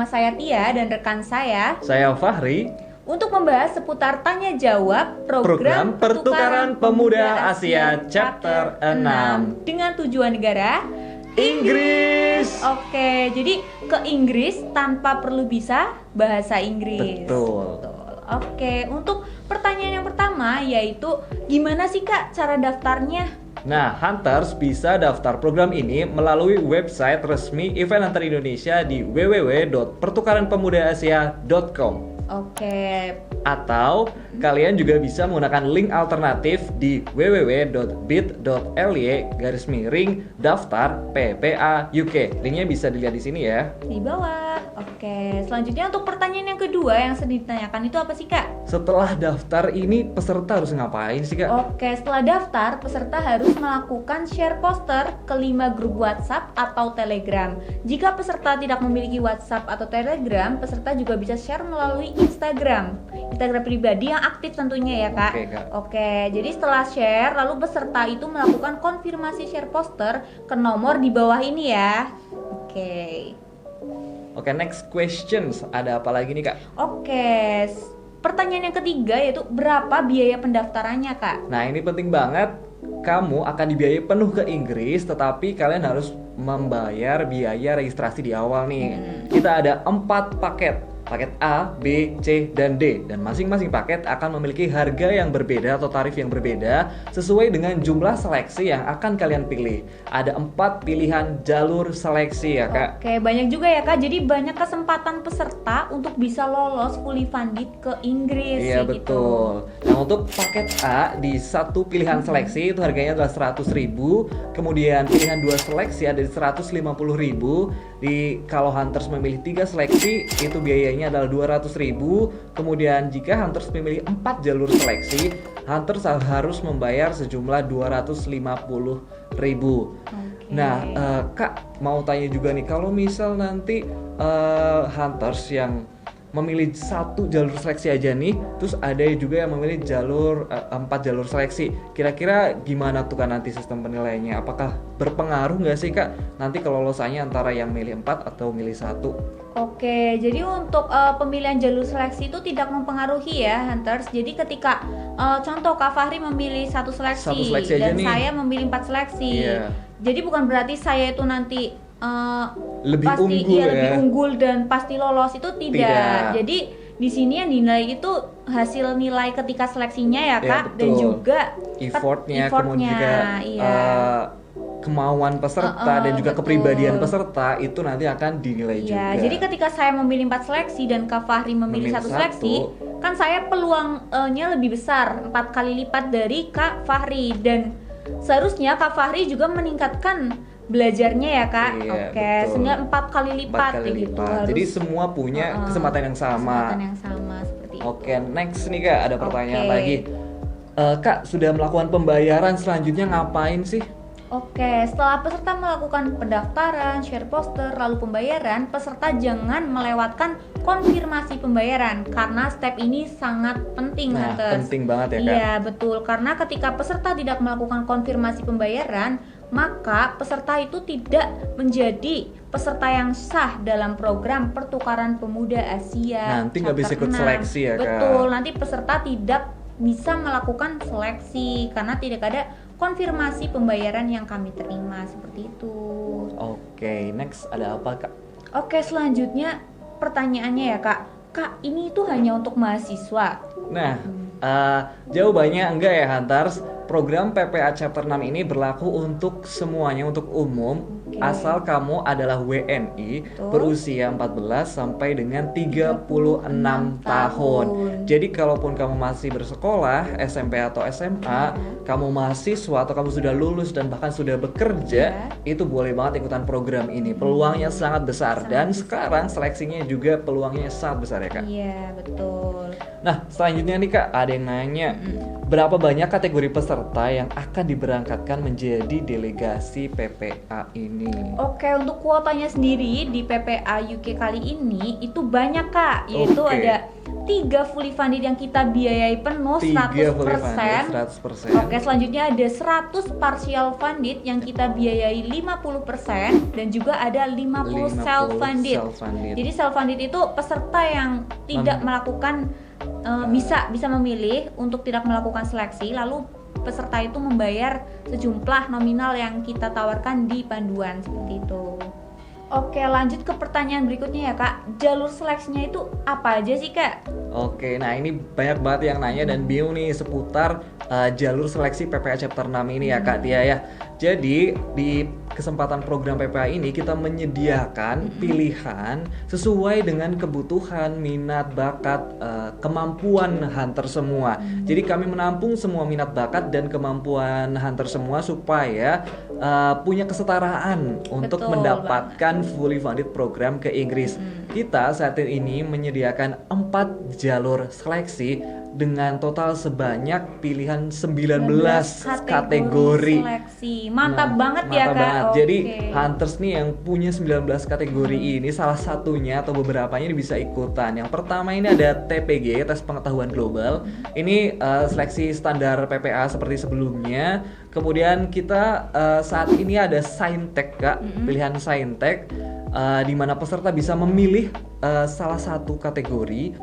saya Tia dan rekan saya Fahri, untuk membahas seputar tanya jawab program Pertukaran Pemuda Asia Chapter 6 dengan tujuan negara Inggris. Oke, jadi ke Inggris tanpa perlu bisa bahasa Inggris. Betul. Oke, untuk pertanyaan yang pertama yaitu gimana sih Kak cara daftarnya? Nah, Hunters bisa daftar program ini melalui website resmi Event Hunter Indonesia di www.pertukaranpemudaasia.com. Oke. Atau kalian juga bisa menggunakan link alternatif di www.bit.ly/daftar PPA UK. Linknya bisa dilihat di sini ya. Di bawah. Oke, selanjutnya untuk pertanyaan yang kedua yang sedang ditanyakan itu apa sih Kak? Setelah daftar ini peserta harus ngapain sih Kak? Oke, setelah daftar peserta harus melakukan share poster ke 5 grup WhatsApp atau Telegram. Jika peserta tidak memiliki WhatsApp atau Telegram, peserta juga bisa share melalui Instagram pribadi yang aktif tentunya ya Kak. Oke, jadi setelah share lalu peserta itu melakukan konfirmasi share poster ke nomor di bawah ini ya. Oke, next questions. Ada apa lagi nih Kak? Oke, pertanyaan yang ketiga yaitu berapa biaya pendaftarannya Kak? Nah ini penting banget. Kamu akan dibiayai penuh ke Inggris, tetapi kalian harus membayar biaya registrasi di awal nih. Kita ada 4 paket. Paket A, B, C, dan D. Dan masing-masing paket akan memiliki harga yang berbeda atau tarif yang berbeda sesuai dengan jumlah seleksi yang akan kalian pilih. Ada 4 pilihan jalur seleksi ya Kak. Oke, banyak juga ya Kak. Jadi banyak kesempatan peserta untuk bisa lolos fully funded ke Inggris. Iya betul. Nah untuk paket A di satu pilihan seleksi itu harganya adalah 100.000. Kemudian pilihan 2 seleksi ada di 150.000. Kalau Hunters memilih 3 seleksi itu biayanya adalah 200.000. Kemudian jika Hunters memilih 4 jalur seleksi, Hunters harus membayar sejumlah 250.000. Nah, Kak mau tanya juga nih, kalau misal nanti Hunters yang memilih 1 jalur seleksi aja nih, terus ada juga yang memilih 4 jalur seleksi. Kira-kira gimana tuh kan nanti sistem penilaiannya? Apakah berpengaruh nggak sih Kak nanti kelolosannya antara yang milih 4 atau milih 1? Oke, jadi untuk pemilihan jalur seleksi itu tidak mempengaruhi ya Hunters. Jadi ketika contoh Kak Fahri memilih 1 seleksi dan saya memilih 4 seleksi. Jadi bukan berarti saya itu nanti lebih unggul dan pasti lolos, itu tidak. Jadi di sini yang dinilai itu hasil nilai ketika seleksinya ya Kak, dan juga effortnya. Kemudian juga kemauan peserta dan juga kepribadian peserta itu nanti akan dinilai juga. Jadi ketika saya memilih 4 seleksi dan Kak Fahri memilih 1 seleksi, kan saya peluangnya lebih besar 4 kali lipat dari Kak Fahri, dan seharusnya Kak Fahri juga meningkatkan belajarnya ya Kak. Sehingga 4 kali lipat gitu. Jadi semua punya kesempatan yang sama. Seperti itu. Next nih Kak, ada pertanyaan lagi. Kak, sudah melakukan pembayaran, selanjutnya ngapain sih? Setelah peserta melakukan pendaftaran, share poster, lalu pembayaran, peserta jangan melewatkan konfirmasi pembayaran karena step ini sangat penting. Penting banget ya Kak. Iya betul, karena ketika peserta tidak melakukan konfirmasi pembayaran, maka peserta itu tidak menjadi peserta yang sah dalam program Pertukaran Pemuda Asia. Nanti nggak bisa ikut seleksi ya Kak. Betul, nanti peserta tidak bisa melakukan seleksi karena tidak ada konfirmasi pembayaran yang kami terima, seperti itu. Next ada apa Kak? Selanjutnya pertanyaannya ya Kak. Kak, ini itu hanya untuk mahasiswa? Nah, jawabannya enggak ya Hunters. Program PPA Chapter 6 ini berlaku untuk semuanya, untuk umum, asal kamu adalah WNI berusia 14 sampai dengan 36 tahun. Jadi kalaupun kamu masih bersekolah SMP atau SMA, kamu mahasiswa atau kamu sudah lulus dan bahkan sudah bekerja, itu boleh banget ikutan program ini. Peluangnya sangat besar dan sekarang seleksinya juga peluangnya sangat besar ya Kak. Iya, betul. Nah, selanjutnya nih Kak, ada yang nanya, berapa banyak kategori peserta yang akan diberangkatkan menjadi delegasi PPA ini? Oke, untuk kuotanya sendiri di PPA UK kali ini itu banyak Kak, yaitu Oke. ada 3 fully funded yang kita biayai penuh 3 fully 100%. funded 100%. Oke, selanjutnya ada 100 partial funded yang kita biayai 50% dan juga ada 50 self funded. Jadi self funded itu peserta yang tidak melakukan bisa memilih untuk tidak melakukan seleksi, lalu peserta itu membayar sejumlah nominal yang kita tawarkan di panduan seperti itu. Oke, lanjut ke pertanyaan berikutnya ya Kak. Jalur seleksinya itu apa aja sih Kak? Oke, nah ini banyak banget yang nanya dan bingung nih seputar jalur seleksi PPA Chapter 6 ini ya Kak Tia ya. Jadi di kesempatan program PPA ini kita menyediakan pilihan sesuai dengan kebutuhan, minat, bakat, kemampuan hunter semua. Jadi kami menampung semua minat, bakat, dan kemampuan hunter semua supaya punya kesetaraan untuk Betul mendapatkan fully funded program ke Inggris. Kita saat ini menyediakan 4 jalur seleksi dengan total sebanyak pilihan 19 kategori. Seleksi. Mantap banget ya Kak. Banget. Oke. Jadi hunters nih yang punya 19 kategori ini salah satunya atau beberapanya bisa ikutan. Yang pertama ini ada TPG, tes pengetahuan global. Ini seleksi standar PPA seperti sebelumnya. Kemudian kita saat ini ada Saintek Kak, pilihan Saintek di mana peserta bisa memilih salah satu kategori,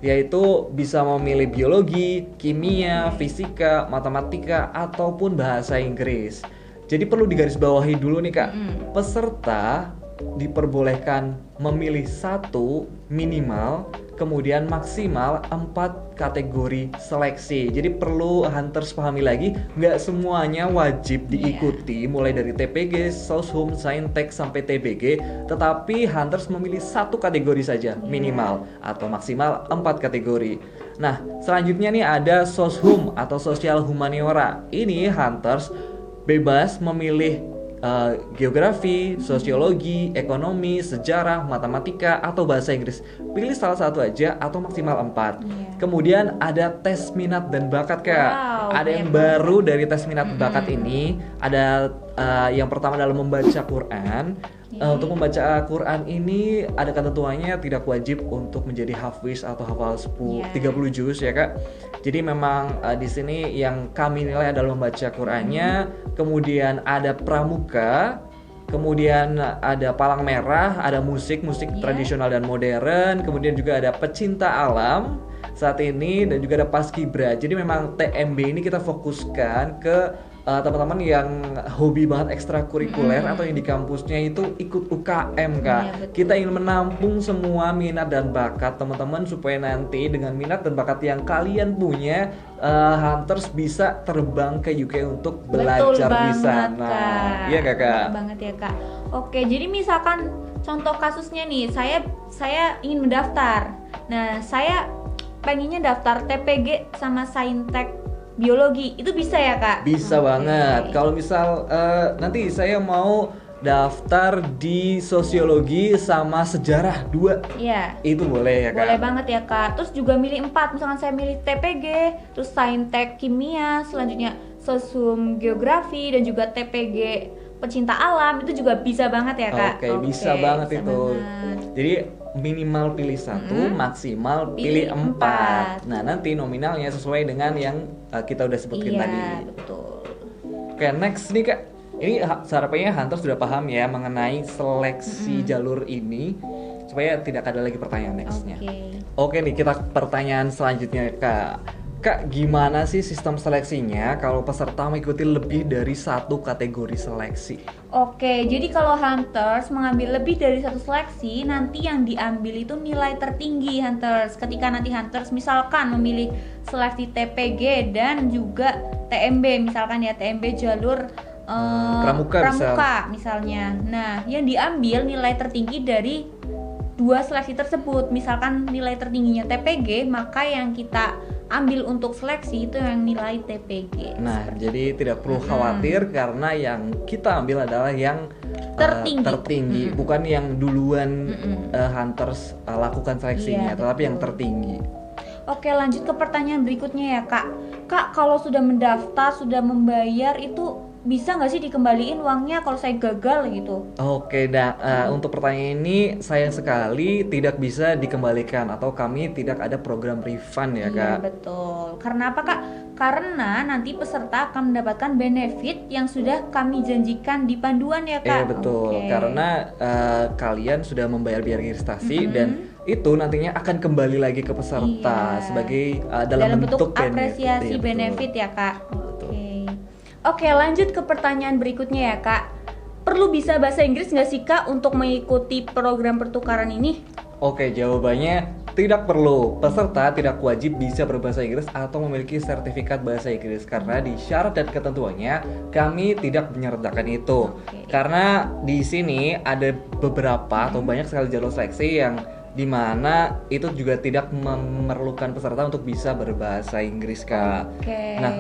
yaitu bisa memilih biologi, kimia, fisika, matematika, ataupun bahasa Inggris. Jadi perlu digarisbawahi dulu nih Kak, peserta diperbolehkan memilih satu minimal, kemudian maksimal 4 kategori seleksi. Jadi perlu hunters pahami lagi, nggak semuanya wajib diikuti mulai dari TPG, Soshum, Saintek sampai TBG, tetapi hunters memilih satu kategori saja minimal atau maksimal 4 kategori. Nah, selanjutnya nih ada Soshum atau Sosial Humaniora. Ini hunters bebas memilih geografi, sosiologi, ekonomi, sejarah, matematika, atau bahasa Inggris. Pilih salah satu aja atau maksimal 4. Kemudian ada tes minat dan bakat Kak. Wow, ada yang baru dari tes minat dan bakat ini. Ada yang pertama adalah membaca Quran. Untuk membaca Quran ini ada ketentuannya, tidak wajib untuk menjadi hafiz atau hafal 30 juz ya Kak. Jadi memang di sini yang kami nilai adalah membaca Qurannya. Kemudian ada pramuka, kemudian ada palang merah, ada musik tradisional dan modern, kemudian juga ada pecinta alam saat ini, dan juga ada paskibra. Jadi memang TMB ini kita fokuskan ke teman-teman yang hobi banget ekstrakurikuler atau yang di kampusnya itu ikut UKM Kak. Kita ingin menampung semua minat dan bakat teman-teman supaya nanti dengan minat dan bakat yang kalian punya, hunters bisa terbang ke UK untuk belajar di sana. Iya Kak. Betul banget ya Kak. Oke, jadi misalkan contoh kasusnya nih, saya ingin mendaftar. Nah, saya pengennya daftar TPG sama Saintek biologi, itu bisa ya Kak? Bisa banget. Kalau misal nanti saya mau daftar di sosiologi sama sejarah 2, iya, itu boleh ya Kak? Boleh banget ya Kak. Terus juga milih 4, misalkan saya milih TPG, terus Saintek kimia, selanjutnya Sosum geografi, dan juga TPG pecinta alam, itu juga bisa banget ya Kak? Oke, bisa banget bisa itu. banget. Jadi minimal pilih 1, maksimal pilih 4. Nah, nanti nominalnya sesuai dengan yang kita udah sebutkan tadi. Iya, betul. Oke, next nih Kak. Ini harapannya Hunter sudah paham ya mengenai seleksi jalur ini, supaya tidak ada lagi pertanyaan nextnya. Oke nih, kita pertanyaan selanjutnya Kak. Kak, gimana sih sistem seleksinya kalau peserta mengikuti lebih dari satu kategori seleksi? Oke, jadi kalau hunters mengambil lebih dari satu seleksi, nanti yang diambil itu nilai tertinggi hunters. Ketika nanti hunters misalkan memilih seleksi TPG dan juga TMB, misalkan ya TMB jalur pramuka misalnya. Nah, yang diambil nilai tertinggi dari 2 seleksi tersebut. Misalkan nilai tertingginya TPG, maka yang kita ambil untuk seleksi itu yang nilai TPG. Nah, jadi tidak perlu khawatir karena yang kita ambil adalah yang tertinggi, bukan yang duluan hunters lakukan seleksinya, tetapi yang tertinggi. Oke, lanjut ke pertanyaan berikutnya ya Kak. Kak, kalau sudah mendaftar, sudah membayar, itu bisa nggak sih dikembaliin uangnya kalau saya gagal gitu? Oke, nah untuk pertanyaan ini sayang sekali tidak bisa dikembalikan atau kami tidak ada program refund ya Iya Kak. betul. Karena apa Kak? Karena nanti peserta akan mendapatkan benefit yang sudah kami janjikan di panduan ya Kak. Iya betul, Oke. karena kalian sudah membayar biaya registrasi dan itu nantinya akan kembali lagi ke peserta Iya. sebagai dalam bentuk bentuk apresiasi Iya, betul. benefit ya Kak. Oke, lanjut ke pertanyaan berikutnya ya Kak. Perlu bisa bahasa Inggris nggak sih Kak untuk mengikuti program pertukaran ini? Oke, jawabannya tidak perlu. Peserta tidak wajib bisa berbahasa Inggris atau memiliki sertifikat bahasa Inggris karena di syarat dan ketentuannya kami tidak menyertakan itu. Oke. Karena di sini ada beberapa atau banyak sekali jalur seleksi yang dimana itu juga tidak memerlukan peserta untuk bisa berbahasa Inggris Kak. Oke. Nah,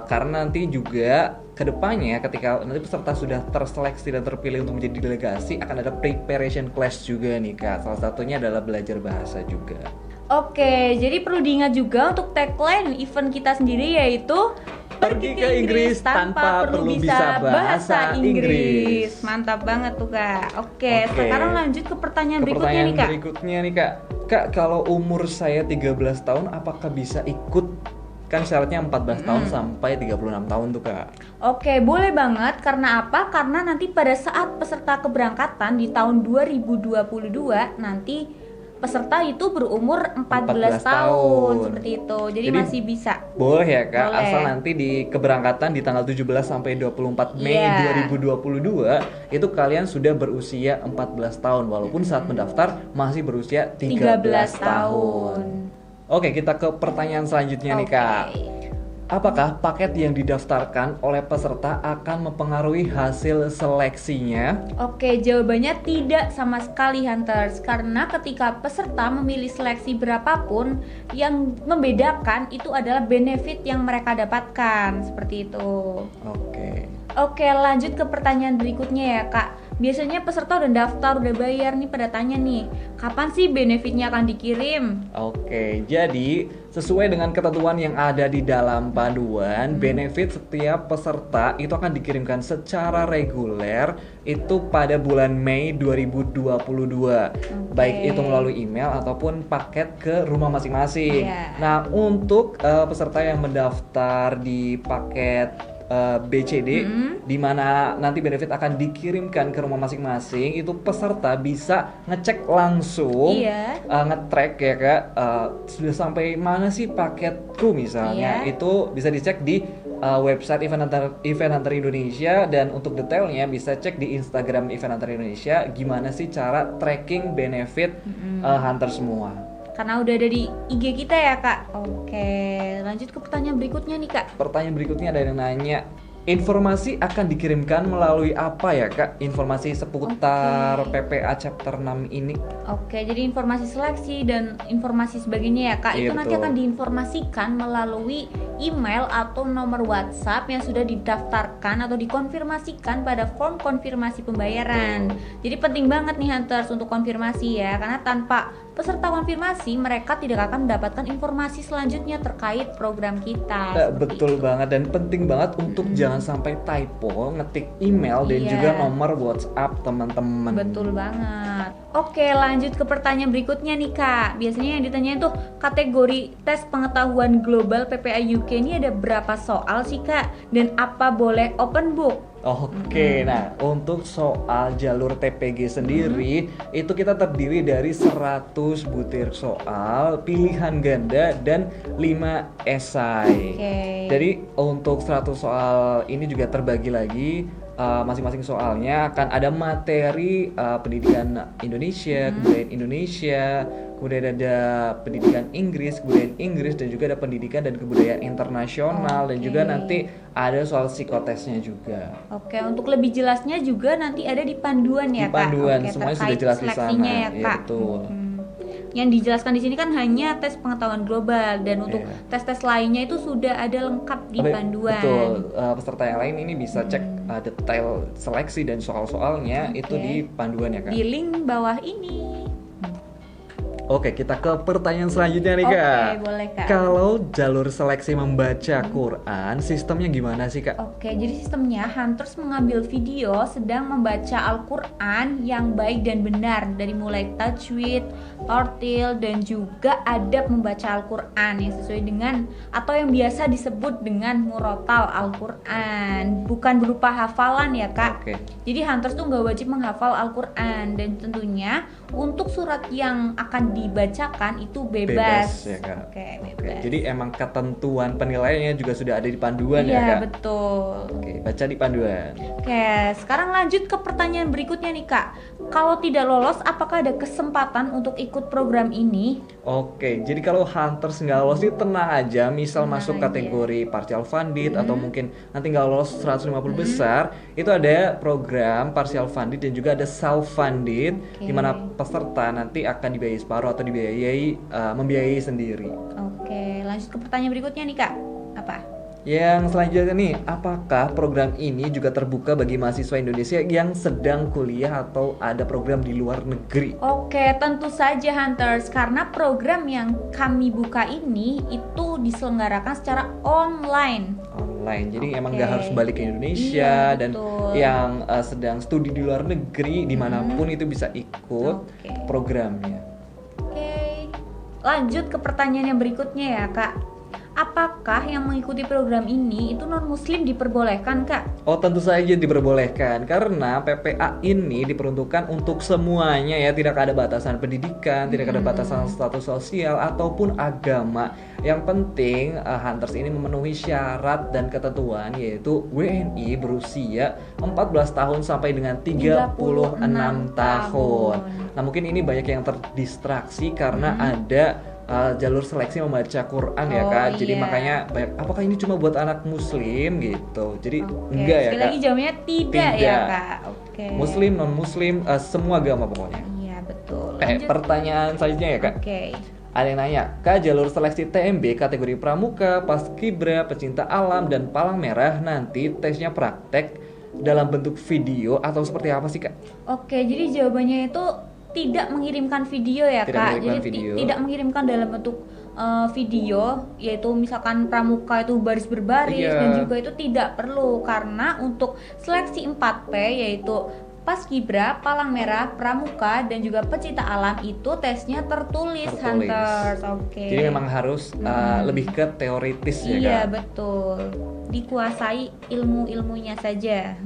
karena nanti juga kedepannya ketika nanti peserta sudah terseleksi dan terpilih untuk menjadi delegasi akan ada preparation class juga nih Kak. Salah satunya adalah belajar bahasa juga. Oke, jadi perlu diingat juga untuk tagline event kita sendiri yaitu Pergi ke Inggris tanpa perlu bisa bahasa Inggris. Mantap banget tuh Kak. Oke, Oke. sekarang lanjut ke pertanyaan Ke berikutnya pertanyaan nih Kak. berikutnya nih Kak. Kak, kalau umur saya 13 tahun apakah bisa ikut? Kan syaratnya 14 tahun sampai 36 tahun tuh Kak. Oke, boleh banget. Karena apa? Karena nanti pada saat peserta keberangkatan di tahun 2022 nanti peserta itu berumur 14 tahun seperti itu. Jadi masih bisa. Boleh ya Kak, Boleh. asal nanti di keberangkatan di tanggal 17 sampai 24 Mei Iya. 2022 itu kalian sudah berusia 14 tahun walaupun saat mendaftar masih berusia 13 tahun. Oke, kita ke pertanyaan selanjutnya nih Kak. Oke. Apakah paket yang didaftarkan oleh peserta akan mempengaruhi hasil seleksinya? Oke, jawabannya tidak sama sekali Hunters. Karena ketika peserta memilih seleksi berapapun, yang membedakan itu adalah benefit yang mereka dapatkan. Seperti itu. Oke, lanjut ke pertanyaan berikutnya ya Kak. Biasanya peserta udah daftar, udah bayar nih, pada tanya nih, kapan sih benefitnya akan dikirim? Oke, jadi sesuai dengan ketentuan yang ada di dalam panduan, benefit setiap peserta itu akan dikirimkan secara reguler itu pada bulan Mei 2022. Baik itu melalui email ataupun paket ke rumah masing-masing. Iya. Nah, untuk peserta yang mendaftar di paket BCD di mana nanti benefit akan dikirimkan ke rumah masing-masing, itu peserta bisa ngecek langsung, Iya. nge-track ya Kak, sudah sampai mana sih paketku misalnya. Iya. Itu bisa dicek di website Event Hunter Indonesia, dan untuk detailnya bisa cek di Instagram Event Hunter Indonesia gimana sih cara tracking benefit hunter semua. Karena udah ada di IG kita ya Kak. Oke, lanjut ke pertanyaan berikutnya nih Kak. Pertanyaan berikutnya ada yang nanya, informasi akan dikirimkan melalui apa ya Kak? Informasi seputar PPA Chapter 6 ini. Oke, jadi informasi seleksi dan informasi sebagainya ya Kak, Iya, itu nanti betul. akan diinformasikan melalui email atau nomor WhatsApp yang sudah didaftarkan atau dikonfirmasikan pada form konfirmasi pembayaran. Jadi penting banget nih Hunters untuk konfirmasi ya, karena tanpa peserta konfirmasi mereka tidak akan mendapatkan informasi selanjutnya terkait program kita. Seperti Betul itu. banget, dan penting banget untuk jangan sampai typo ngetik email dan Iya. juga nomor WhatsApp teman-teman. Betul banget. Oke, lanjut ke pertanyaan berikutnya nih Kak. Biasanya yang ditanyain tuh kategori tes pengetahuan global PPA UK ini ada berapa soal sih Kak? Dan apa boleh open book? Oke, nah untuk soal jalur TPG sendiri itu kita terdiri dari 100 butir soal, pilihan ganda, dan 5 esai. Oke. Jadi untuk 100 soal ini juga terbagi lagi, masing-masing soalnya akan ada materi pendidikan Indonesia, kebudayaan Indonesia, kemudian ada pendidikan Inggris, kebudayaan Inggris, dan juga ada pendidikan dan kebudayaan internasional, dan juga nanti ada soal psikotesnya juga. Oke, untuk lebih jelasnya juga nanti ada di panduan ya Di Kak. panduan, Oke, semuanya sudah terkait jelas di seleksinya sana. ya Iya, Kak. betul. Yang dijelaskan di sini kan hanya tes pengetahuan global, dan untuk Iya. tes-tes lainnya itu sudah ada lengkap di panduan. Betul, peserta yang lain ini bisa cek detail seleksi dan soal-soalnya itu di panduan ya Kak. Di link bawah ini. Oke, kita ke pertanyaan selanjutnya nih Oke, Kak. boleh, Kak. Kalau jalur seleksi membaca Quran, sistemnya gimana sih Kak? Oke, jadi sistemnya Hunters mengambil video sedang membaca Al-Quran yang baik dan benar dari mulai tajwid, tartil, dan juga adab membaca Al-Quran yang sesuai dengan atau yang biasa disebut dengan murotal Al-Quran, bukan berupa hafalan ya Kak. Oke. Jadi Hunters tuh nggak wajib menghafal Al-Quran, dan tentunya untuk surat yang akan dibacakan itu bebas. Ya Kak. Oke, Oke, bebas. jadi emang ketentuan penilaiannya juga sudah ada di panduan ya Iya, Kak? betul. Oke, baca di panduan. Oke, sekarang lanjut ke pertanyaan berikutnya nih Kak. Kalau tidak lolos, apakah ada kesempatan untuk ikut program ini? Oke, jadi kalau Hunters nggak lolos itu tenang aja. Misal Tenang masuk aja. kategori partial funded atau mungkin nanti nggak lolos 150 besar, itu ada program partial funded dan juga ada self funded, Oke. di mana peserta nanti akan dibiayai separuh atau membiayai sendiri. Oke, lanjut ke pertanyaan berikutnya nih Kak. Apa? Yang selanjutnya nih, apakah program ini juga terbuka bagi mahasiswa Indonesia yang sedang kuliah atau ada program di luar negeri? Oke, tentu saja Hunters, karena program yang kami buka ini itu diselenggarakan secara online. Online, jadi emang Oke. nggak harus balik ke Indonesia. Iya, Dan betul. yang sedang studi di luar negeri dimanapun itu bisa ikut Oke. programnya. Oke, lanjut ke pertanyaan yang berikutnya ya Kak. Apakah yang mengikuti program ini itu non-muslim diperbolehkan Kak? Oh, tentu saja diperbolehkan karena PPA ini diperuntukkan untuk semuanya ya, tidak ada batasan pendidikan, tidak ada batasan status sosial ataupun agama. Yang penting Hunters ini memenuhi syarat dan ketentuan, yaitu WNI berusia 14 tahun sampai dengan 36 tahun. Nah, mungkin ini banyak yang terdistraksi karena ada jalur seleksi membaca Quran ya Oh, Kak. Jadi iya. makanya banyak, apakah ini cuma buat anak muslim gitu. Jadi Oke, enggak ya sekali Kak. lagi jawabannya tidak ya Tidak. Kak. Oke. Muslim, non muslim, semua agama pokoknya. Iya betul. Oke, Lanjut. pertanyaan selanjutnya ya Kak. Oke. Ada yang nanya, Kak, jalur seleksi TMB kategori pramuka, paskibra, pecinta alam, dan palang merah nanti tesnya praktek dalam bentuk video atau seperti apa sih Kak? Oke, jadi jawabannya itu tidak mengirimkan video ya Tidak Kak. mengirimkan Jadi video. tidak mengirimkan dalam bentuk video, yaitu misalkan pramuka itu baris berbaris, Iya. dan juga itu tidak perlu karena untuk seleksi 4P yaitu paskibra, palang merah, pramuka, dan juga pecinta alam itu tesnya tertulis. Hunters. Oke. Jadi memang harus lebih ke teoritis ya Iya Kak. betul, dikuasai ilmunya saja.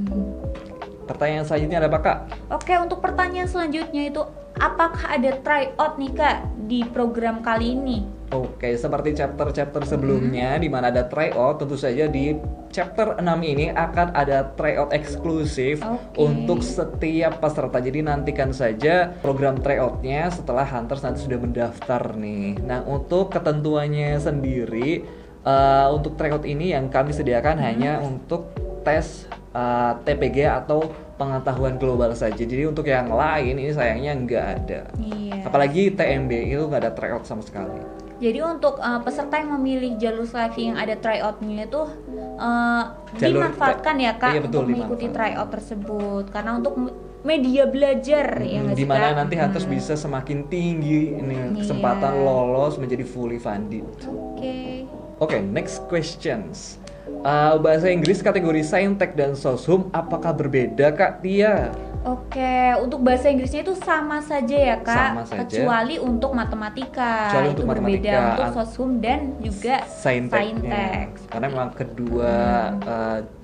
Pertanyaan selanjutnya ada apa Kak? Oke, untuk pertanyaan selanjutnya itu apakah ada tryout nih Kak di program kali ini? Oke, seperti chapter-chapter sebelumnya di mana ada tryout, tentu saja di chapter 6 ini akan ada tryout eksklusif Oke. untuk setiap peserta. Jadi nantikan saja program tryoutnya setelah Hunters nanti sudah mendaftar nih. Nah, untuk ketentuannya sendiri untuk tryout ini yang kami sediakan hanya untuk tes TPG atau pengetahuan global saja. Jadi untuk yang lain ini sayangnya nggak ada. Iya. Apalagi TMB itu nggak ada tryout sama sekali. Jadi untuk peserta yang memilih jalur seleksi yang ada tryoutnya itu Jalur dimanfaatkan ya Kak iya, betul, untuk mengikuti dimanfaatkan. tryout tersebut karena untuk media belajar ya nggak sih, Dimana Kak? nanti Hunters bisa semakin tinggi ini kesempatan Iya. lolos menjadi fully funded. Oke. Oke, next questions. Bahasa Inggris kategori Saintek dan Soshum apakah berbeda Kak Tia? Oke, untuk bahasa Inggrisnya itu sama saja ya Kak, Sama saja. kecuali untuk matematika Kecuali itu untuk berbeda matematika. untuk soshum dan juga Sainteknya. saintek. Karena memang kedua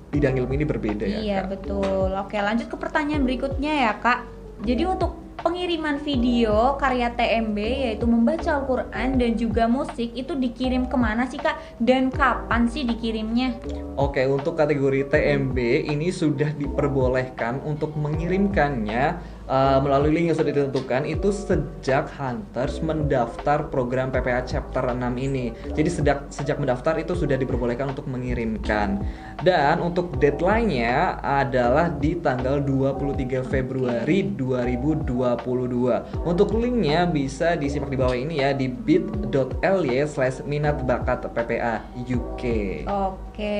bidang ilmu ini berbeda ya Iya Kak. betul. Oke, lanjut ke pertanyaan berikutnya ya Kak. Jadi untuk pengiriman video karya TMB yaitu membaca Al-Quran dan juga musik itu dikirim kemana sih Kak? Dan kapan sih dikirimnya? Oke, untuk kategori TMB ini sudah diperbolehkan untuk mengirimkannya melalui link yang sudah ditentukan itu sejak Hunters mendaftar program PPA Chapter 6 ini. Jadi sejak mendaftar itu sudah diperbolehkan untuk mengirimkan. Dan untuk deadline-nya adalah di tanggal 23 Februari 2022. Untuk linknya bisa disimak di bawah ini ya di bit.ly/minatbakatppa.uk. Oke.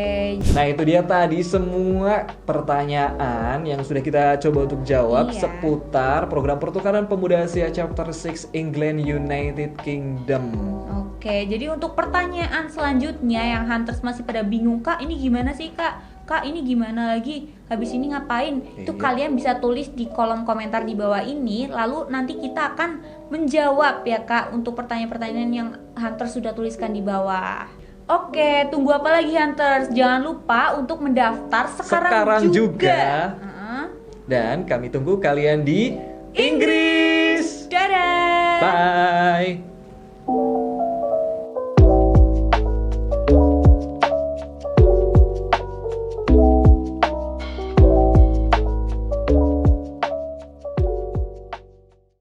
Nah itu dia tadi semua pertanyaan yang sudah kita coba untuk jawab Iya. seputar seputar program pertukaran pemuda Asia Chapter 6 England United Kingdom. Oke, jadi untuk pertanyaan selanjutnya yang Hunters masih pada bingung, Kak ini gimana sih Kak? Kak ini gimana lagi? Habis ini ngapain? Itu kalian bisa tulis di kolom komentar di bawah ini. Lalu nanti kita akan menjawab ya Kak untuk pertanyaan-pertanyaan yang Hunters sudah tuliskan di bawah. Oke, tunggu apa lagi Hunters? Jangan lupa untuk mendaftar sekarang juga. Dan kami tunggu kalian di Inggris. Dadah. Bye.